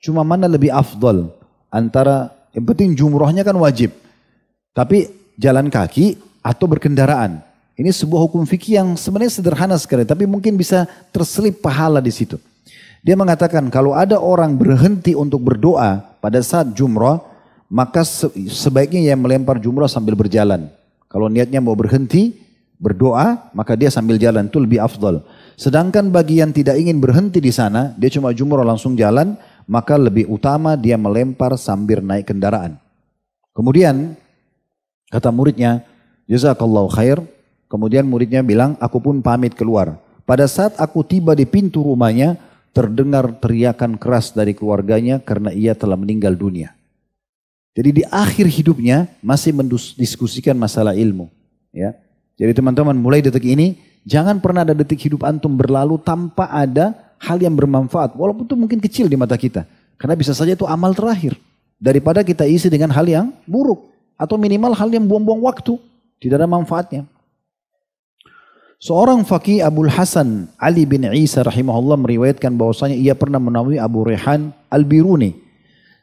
Cuma mana lebih afdal antara, yang penting jumrohnya kan wajib. Tapi jalan kaki atau berkendaraan. Ini sebuah hukum fikih yang sebenarnya sederhana sekali, tapi mungkin bisa terselip pahala di situ. Dia mengatakan kalau ada orang berhenti untuk berdoa pada saat jumrah, maka sebaiknya yang melempar jumrah sambil berjalan. Kalau niatnya mau berhenti berdoa, maka dia sambil jalan, itu lebih afdal. Sedangkan bagi yang tidak ingin berhenti di sana, dia cuma jumrah langsung jalan, maka lebih utama dia melempar sambil naik kendaraan. Kemudian kata muridnya, jazakallahu khair. Kemudian muridnya bilang, aku pun pamit keluar. Pada saat aku tiba di pintu rumahnya, terdengar teriakan keras dari keluarganya karena ia telah meninggal dunia. Jadi di akhir hidupnya masih mendiskusikan masalah ilmu. Ya. Jadi teman-teman, mulai detik ini, jangan pernah ada detik hidup antum berlalu tanpa ada hal yang bermanfaat. Walaupun itu mungkin kecil di mata kita. Karena bisa saja itu amal terakhir. Daripada kita isi dengan hal yang buruk. Atau minimal hal yang buang-buang waktu. Tidak ada manfaatnya. Seorang faqih Abul Hasan Ali bin Isa rahimahullah meriwayatkan bahwasanya ia pernah menemui Abu Rayhan Al-Biruni.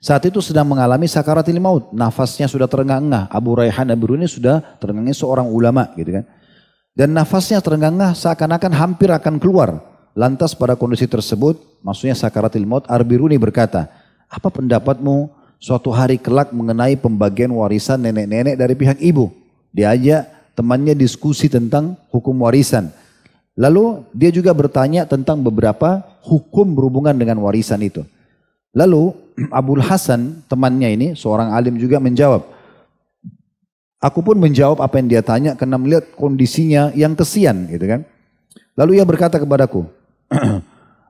Saat itu sedang mengalami sakaratil maut, nafasnya sudah terengah-engah. Abu Rayhan Al-Biruni sudah terengah-engah, seorang ulama gitu kan. Dan nafasnya terengah-engah seakan-akan hampir akan keluar. Lantas pada kondisi tersebut, maksudnya sakaratil maut, Al-Biruni berkata, apa pendapatmu suatu hari kelak mengenai pembagian warisan nenek-nenek dari pihak ibu? Diajak temannya diskusi tentang hukum warisan. Lalu dia juga bertanya tentang beberapa hukum berhubungan dengan warisan itu. Lalu Abul Hasan temannya ini seorang alim juga menjawab. Aku pun menjawab apa yang dia tanya karena melihat kondisinya yang kesian gitu kan. Lalu ia berkata kepadaku,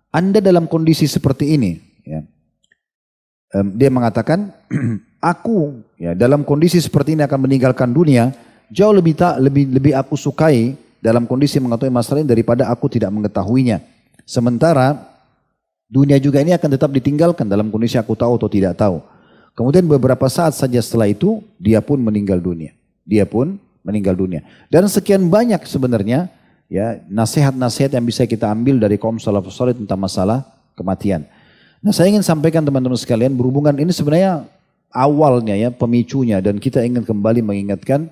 Anda dalam kondisi seperti ini. Ya. Dia mengatakan, aku ya, dalam kondisi seperti ini akan meninggalkan dunia. Jauh lebih aku sukai dalam kondisi mengetahui masalah ini daripada aku tidak mengetahuinya. Sementara dunia juga ini akan tetap ditinggalkan dalam kondisi aku tahu atau tidak tahu. Kemudian beberapa saat saja setelah itu dia pun meninggal dunia. Dan sekian banyak sebenarnya Ya, nasihat-nasihat yang bisa kita ambil dari kaum salafus saleh tentang masalah kematian. Nah, saya ingin sampaikan teman-teman sekalian, berhubungan ini sebenarnya awalnya ya, pemicunya, dan kita ingin kembali mengingatkan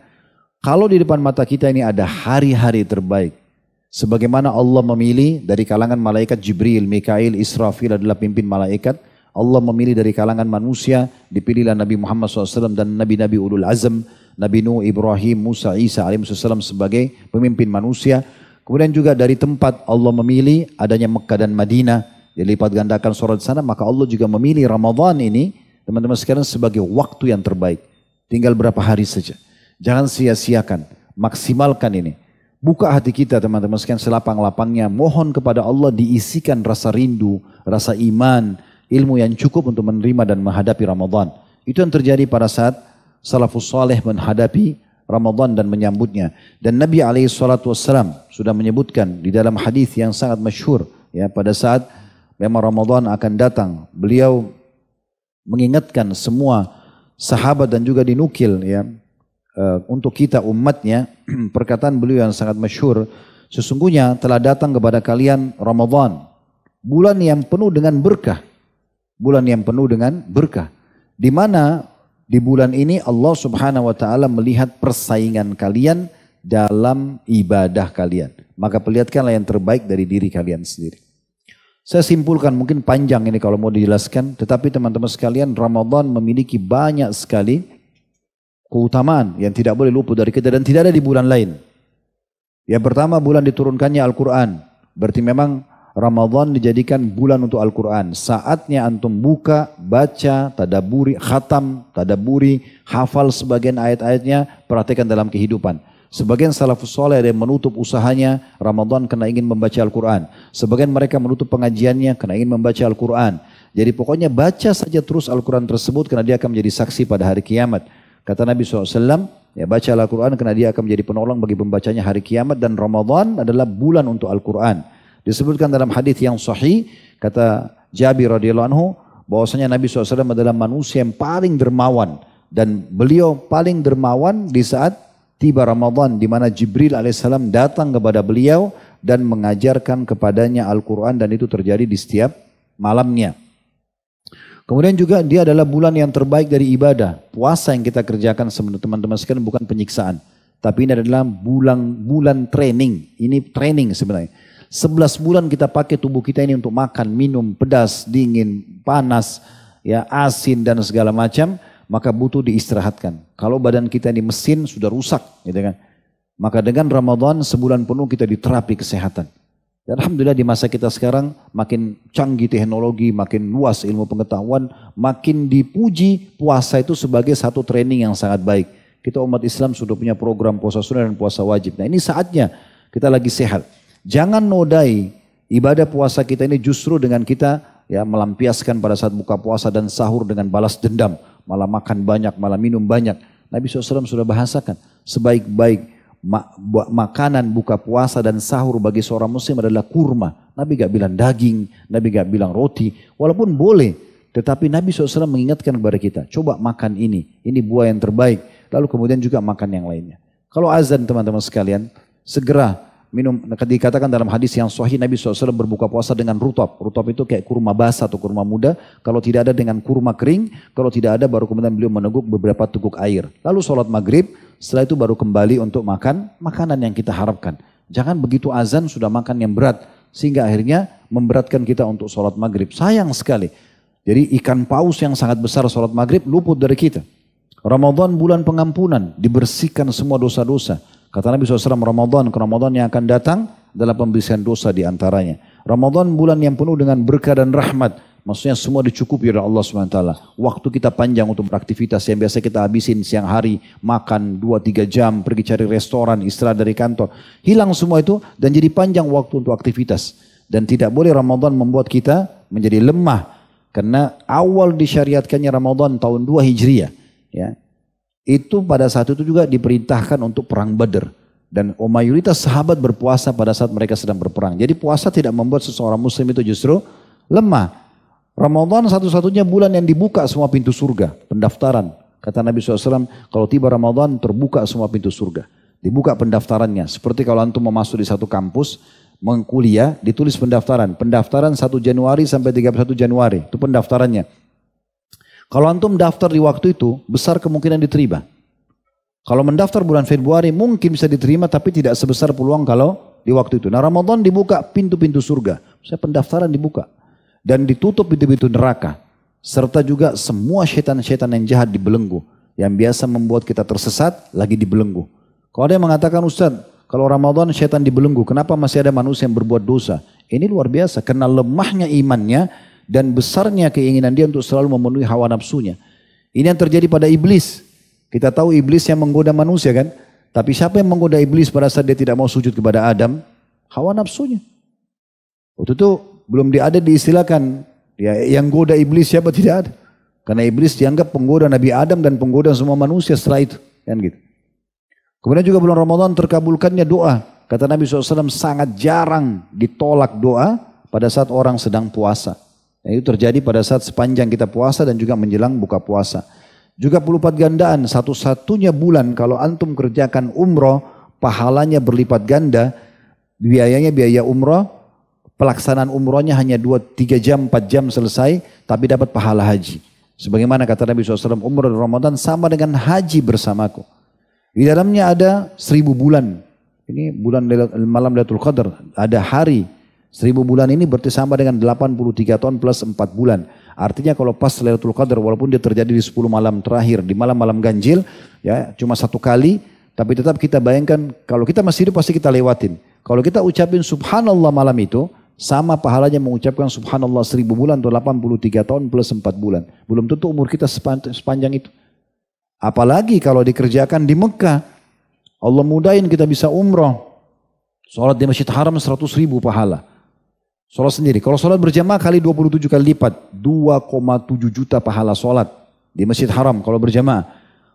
kalau di depan mata kita ini ada hari-hari terbaik. Sebagaimana Allah memilih dari kalangan malaikat Jibril, Mikail, Israfil adalah pimpin malaikat. Allah memilih dari kalangan manusia, dipilihlah Nabi Muhammad SAW dan Nabi-Nabi Ulul Azm, Nabi Nuh, Ibrahim, Musa, Isa alaihissalam sebagai pemimpin manusia. Kemudian juga dari tempat Allah memilih adanya Mekah dan Madinah, dilipat gandakan surat sana, maka Allah juga memilih Ramadan ini, teman-teman sekalian, sebagai waktu yang terbaik. Tinggal berapa hari saja. Jangan sia-siakan, maksimalkan ini. Buka hati kita teman-teman sekalian selapang-lapangnya, mohon kepada Allah diisikan rasa rindu, rasa iman, ilmu yang cukup untuk menerima dan menghadapi Ramadan. Itu yang terjadi pada saat salafus saleh menghadapi Ramadan dan menyambutnya. Dan Nabi SAW sudah menyebutkan di dalam hadis yang sangat masyhur, ya, pada saat memang Ramadan akan datang, beliau mengingatkan semua sahabat dan juga dinukil, ya, untuk kita umatnya, perkataan beliau yang sangat masyhur, sesungguhnya telah datang kepada kalian Ramadan, bulan yang penuh dengan berkah, bulan yang penuh dengan berkah, di mana di bulan ini Allah Subhanahu wa taala melihat persaingan kalian dalam ibadah kalian. Maka perlihatkanlah yang terbaik dari diri kalian sendiri. Saya simpulkan, mungkin panjang ini kalau mau dijelaskan, tetapi teman-teman sekalian, Ramadan memiliki banyak sekali keutamaan yang tidak boleh luput dari kita dan tidak ada di bulan lain. Yang pertama, bulan diturunkannya Al-Quran. Berarti memang Ramadan dijadikan bulan untuk Al-Quran. Saatnya antum buka, baca, tadaburi, khatam, tadaburi, hafal sebagian ayat-ayatnya, perhatikan dalam kehidupan. Sebagian salafus saleh ada yang menutup usahanya Ramadan karena ingin membaca Al-Quran. Sebagian mereka menutup pengajiannya karena ingin membaca Al-Quran. Jadi pokoknya baca saja terus Al-Quran tersebut karena dia akan menjadi saksi pada hari kiamat. Kata Nabi SAW, ya, baca Al-Quran karena dia akan menjadi penolong bagi pembacanya hari kiamat, dan Ramadan adalah bulan untuk Al-Quran. Disebutkan dalam hadis yang sahih, kata Jabir radhiyallahu anhu, bahwasanya Nabi SAW adalah manusia yang paling dermawan, dan beliau paling dermawan di saat tiba Ramadan, di mana Jibril alaihissalam datang kepada beliau dan mengajarkan kepadanya Al-Quran, dan itu terjadi di setiap malamnya. Kemudian juga dia adalah bulan yang terbaik dari ibadah. Puasa yang kita kerjakan teman-teman sekalian bukan penyiksaan, tapi ini adalah bulan training. Ini training sebenarnya. 11 bulan kita pakai tubuh kita ini untuk makan, minum, pedas, dingin, panas, ya, asin dan segala macam, maka butuh diistirahatkan. Kalau badan kita ini mesin sudah rusak, gitu kan. Maka dengan Ramadan sebulan penuh kita diterapi kesehatan. Dan alhamdulillah di masa kita sekarang makin canggih teknologi, makin luas ilmu pengetahuan, makin dipuji puasa itu sebagai satu training yang sangat baik. Kita umat Islam sudah punya program puasa sunnah dan puasa wajib. Nah, ini saatnya kita lagi sehat. Jangan nodai ibadah puasa kita ini justru dengan kita, ya, melampiaskan pada saat buka puasa dan sahur dengan balas dendam. Malah makan banyak, malah minum banyak. Nabi SAW sudah bahasakan, sebaik-baik makanan buka puasa dan sahur bagi seorang muslim adalah kurma. Nabi gak bilang daging, Nabi gak bilang roti. Walaupun boleh, tetapi Nabi SAW mengingatkan kepada kita, coba makan ini buah yang terbaik. Lalu kemudian juga makan yang lainnya. Kalau azan teman-teman sekalian, segera minum. Dikatakan dalam hadis yang sahih, Nabi SAW berbuka puasa dengan rutab. Rutab itu kayak kurma basah atau kurma muda. Kalau tidak ada dengan kurma kering. Kalau tidak ada baru kemudian beliau meneguk beberapa teguk air. Lalu sholat maghrib. Setelah itu baru kembali untuk makan makanan yang kita harapkan. Jangan begitu azan sudah makan yang berat. Sehingga akhirnya memberatkan kita untuk sholat maghrib. Sayang sekali. Jadi ikan paus yang sangat besar sholat maghrib luput dari kita. Ramadan bulan pengampunan. Dibersihkan semua dosa-dosa. Kata Nabi SAW, Ramadan ke Ramadan yang akan datang adalah pembersihan dosa di antaranya. Ramadan bulan yang penuh dengan berkah dan rahmat. Maksudnya semua dicukupi oleh Allah SWT. Waktu kita panjang untuk beraktivitas yang biasa kita habisin siang hari, makan 2-3 jam, pergi cari restoran, istirahat dari kantor. Hilang semua itu dan jadi panjang waktu untuk aktivitas. Dan tidak boleh Ramadan membuat kita menjadi lemah. Karena awal disyariatkannya Ramadan tahun 2 Hijriah. Ya. Itu pada saat itu juga diperintahkan untuk perang Badr. Dan mayoritas sahabat berpuasa pada saat mereka sedang berperang. Jadi puasa tidak membuat seseorang muslim itu justru lemah. Ramadan satu-satunya bulan yang dibuka semua pintu surga. Pendaftaran. Kata Nabi SAW, kalau tiba Ramadan terbuka semua pintu surga. Dibuka pendaftarannya. Seperti kalau antum mau masuk di satu kampus, mengkuliah, ditulis pendaftaran. Pendaftaran 1 Januari sampai 31 Januari. Itu pendaftarannya. Kalau antum daftar di waktu itu, besar kemungkinan diterima. Kalau mendaftar bulan Februari, mungkin bisa diterima, tapi tidak sebesar peluang kalau di waktu itu. Nah, Ramadan dibuka pintu-pintu surga. Saya pendaftaran dibuka. Dan ditutup pintu-pintu neraka. Serta juga semua syaitan-syaitan yang jahat dibelenggu. Yang biasa membuat kita tersesat, lagi dibelenggu. Kalau ada yang mengatakan, Ustaz, kalau Ramadan syaitan dibelenggu, kenapa masih ada manusia yang berbuat dosa? Ini luar biasa, karena lemahnya imannya dan besarnya keinginan dia untuk selalu memenuhi hawa nafsunya. Ini yang terjadi pada iblis. Kita tahu iblis yang menggoda manusia kan? Tapi siapa yang menggoda iblis pada saat dia tidak mau sujud kepada Adam? Hawa nafsunya. Waktu itu belum ada diistilahkan, ya, yang goda iblis siapa, tidak ada. Karena iblis dianggap penggoda Nabi Adam dan penggoda semua manusia setelah itu. Kan gitu. Kemudian juga bulan Ramadan terkabulkannya doa. Kata Nabi SAW sangat jarang ditolak doa pada saat orang sedang puasa. Nah, itu terjadi pada saat sepanjang kita puasa dan juga menjelang buka puasa. Juga berlipat gandaan, satu-satunya bulan kalau antum kerjakan umroh, pahalanya berlipat ganda, biayanya biaya umroh, pelaksanaan umrohnya hanya 2-3 jam, 4 jam selesai, tapi dapat pahala haji. Sebagaimana kata Nabi SAW, umroh di Ramadan sama dengan haji bersamaku. Di dalamnya ada 1000 bulan. Ini bulan malam Lailatul Qadar. Ada hari. 1000 bulan ini berarti sama dengan 83 tahun plus 4 bulan. Artinya kalau pas Lailatul Qadar walaupun dia terjadi di 10 malam terakhir. Di malam-malam ganjil. Ya, cuma 1 kali. Tapi tetap kita bayangkan kalau kita masih hidup pasti kita lewatin. Kalau kita ucapin subhanallah malam itu. Sama pahalanya mengucapkan subhanallah 1000 bulan atau 83 tahun plus 4 bulan. Belum tentu umur kita sepanjang itu. Apalagi kalau dikerjakan di Mekah. Allah mudahin kita bisa umroh. Sholat di Masjid Haram 100.000 pahala. Sholat sendiri. Kalau sholat berjamaah kali 27 kali lipat. 2,7 juta pahala sholat di Masjid Haram kalau berjamaah.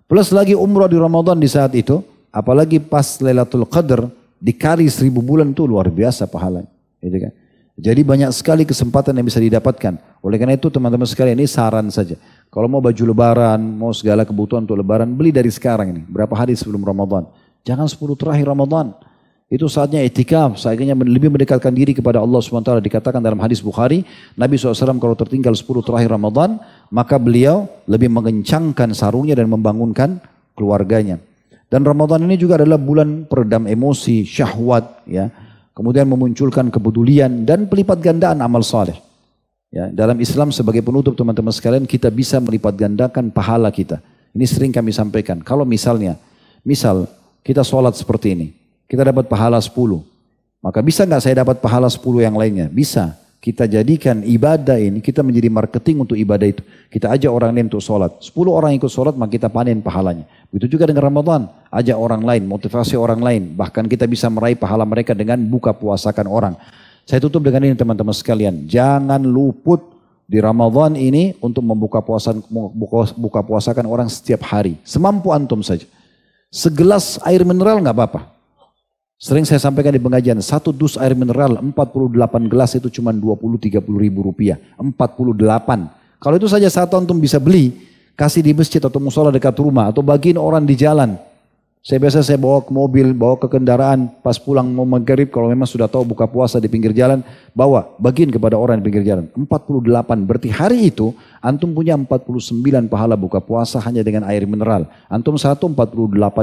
Plus lagi umroh di Ramadan di saat itu. Apalagi pas Lailatul Qadar dikali 1000 bulan itu luar biasa pahalanya. Gitu kan? Jadi banyak sekali kesempatan yang bisa didapatkan. Oleh karena itu teman-teman sekalian ini saran saja. Kalau mau baju lebaran, mau segala kebutuhan untuk lebaran, beli dari sekarang ini. Berapa hari sebelum Ramadan. Jangan 10 terakhir Ramadan. Itu saatnya itikaf, saatnya lebih mendekatkan diri kepada Allah SWT. Dikatakan dalam hadis Bukhari, Nabi SAW kalau tertinggal 10 terakhir Ramadan, maka beliau lebih mengencangkan sarungnya dan membangunkan keluarganya. Dan Ramadan ini juga adalah bulan peredam emosi, syahwat, ya. Kemudian memunculkan kepedulian dan pelipat gandaan amal saleh. Ya, dalam Islam sebagai penutup teman-teman sekalian kita bisa melipat gandakan pahala kita. Ini sering kami sampaikan. Kalau misal kita sholat seperti ini, kita dapat pahala 10. Maka bisa nggak saya dapat pahala 10 yang lainnya? Bisa. Kita jadikan ibadah ini, kita menjadi marketing untuk ibadah itu. Kita ajak orang lain untuk sholat. 10 orang ikut sholat, maka kita panen pahalanya. Begitu juga dengan Ramadan. Ajak orang lain, motivasi orang lain. Bahkan kita bisa meraih pahala mereka dengan buka puasakan orang. Saya tutup dengan ini teman-teman sekalian. Jangan luput di Ramadan ini untuk buka puasakan orang setiap hari. Semampu antum saja. Segelas air mineral nggak apa-apa. Sering saya sampaikan di pengajian, 1 dus air mineral 48 gelas itu cuma 20-30 ribu rupiah. 48. Kalau itu saja satu antum bisa beli, kasih di masjid atau musola dekat rumah atau bagiin orang di jalan. Saya bawa ke mobil, bawa ke kendaraan, pas pulang mau maghrib kalau memang sudah tahu buka puasa di pinggir jalan, bagiin kepada orang di pinggir jalan. 48, berarti hari itu antum punya 49 pahala buka puasa hanya dengan air mineral. Antum 48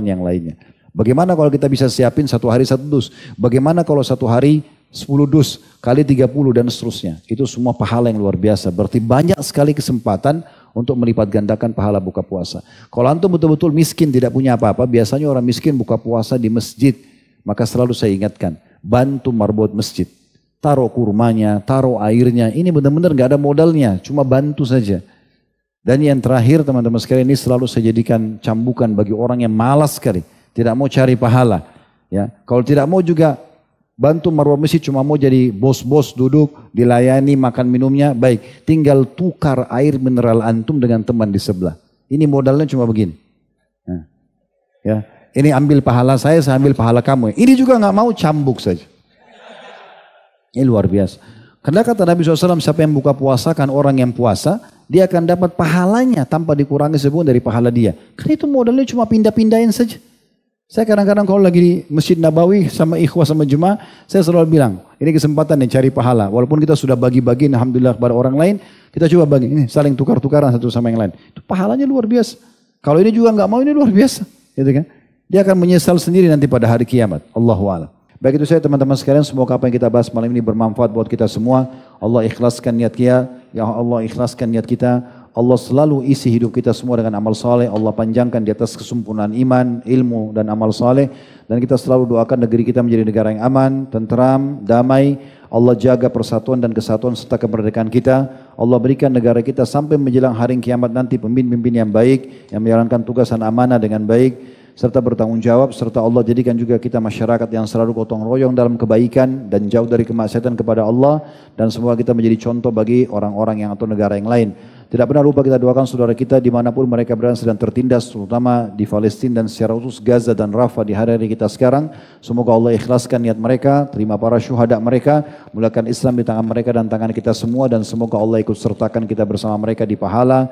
yang lainnya. Bagaimana kalau kita bisa siapin 1 hari 1 dus? Bagaimana kalau 1 hari 10 dus? Kali 30 dan seterusnya. Itu semua pahala yang luar biasa. Berarti banyak sekali kesempatan untuk melipat gandakan pahala buka puasa. Kalau antum betul-betul miskin tidak punya apa-apa, biasanya orang miskin buka puasa di masjid. Maka selalu saya ingatkan, bantu marbot masjid. Taruh kurmanya, taruh airnya. Ini benar-benar gak ada modalnya, cuma bantu saja. Dan yang terakhir teman-teman sekalian, ini selalu saya jadikan cambukan bagi orang yang malas sekali. Tidak mau cari pahala. Ya, kalau tidak mau juga bantu marwah masjid, cuma mau jadi bos-bos duduk, dilayani makan minumnya, baik. Tinggal tukar air mineral antum dengan teman di sebelah. Ini modalnya cuma begini. Nah, ya, ini ambil pahala saya ambil pahala kamu. Ini juga nggak mau, cambuk saja. Ini luar biasa. Karena kata Nabi SAW, siapa yang buka puasakan orang yang puasa, dia akan dapat pahalanya tanpa dikurangi sebuah dari pahala dia. Karena itu modalnya cuma pindah-pindahin saja. Saya kadang-kadang kalau lagi di Masjid Nabawi sama ikhwah sama jemaah, saya selalu bilang, ini kesempatan nih cari pahala. Walaupun kita sudah bagi-bagi, alhamdulillah kepada orang lain, kita coba bagi, ini saling tukar-tukaran satu sama yang lain. Itu pahalanya luar biasa. Kalau ini juga nggak mau, ini luar biasa. Gitu kan? Dia akan menyesal sendiri nanti pada hari kiamat. Allahu a'lam. Baik itu saya teman-teman sekalian, semoga apa yang kita bahas malam ini bermanfaat buat kita semua. Allah ikhlaskan niat kita, ya Allah ikhlaskan niat kita. Allah selalu isi hidup kita semua dengan amal saleh. Allah panjangkan di atas kesempurnaan iman, ilmu dan amal saleh. Dan kita selalu doakan negeri kita menjadi negara yang aman, tentram, damai. Allah jaga persatuan dan kesatuan serta kemerdekaan kita. Allah berikan negara kita sampai menjelang hari kiamat nanti pemimpin-pemimpin yang baik, yang menjalankan tugas dan amanah dengan baik, serta bertanggung jawab, serta Allah jadikan juga kita masyarakat yang selalu gotong royong dalam kebaikan dan jauh dari kemaksiatan kepada Allah, dan semoga kita menjadi contoh bagi orang-orang yang atau negara yang lain. Tidak pernah lupa kita doakan saudara kita dimanapun mereka berada sedang tertindas, terutama di Palestina dan secara khusus Gaza dan Rafah di hari-hari kita sekarang. Semoga Allah ikhlaskan niat mereka, terima para syuhada mereka, mulakan Islam di tangan mereka dan tangan kita semua, dan semoga Allah ikut sertakan kita bersama mereka di pahala,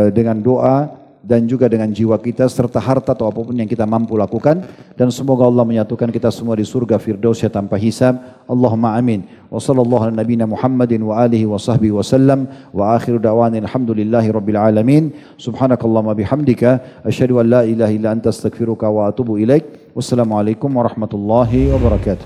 dengan doa dan juga dengan jiwa kita serta harta atau apapun yang kita mampu lakukan, dan semoga Allah menyatukan kita semua di surga Firdausya tanpa hisab. Allahumma amin. Wa sallallahu ala nabiyina Muhammadin wa alihi wa sahbihi wa sallam wa akhiru da'wana alhamdulillahi rabbil alamin. Subhanakallahumma bihamdika asyhadu an la ilaha illa anta astaghfiruka wa atubu ilaik. Wassalamualaikum warahmatullahi wabarakatuh.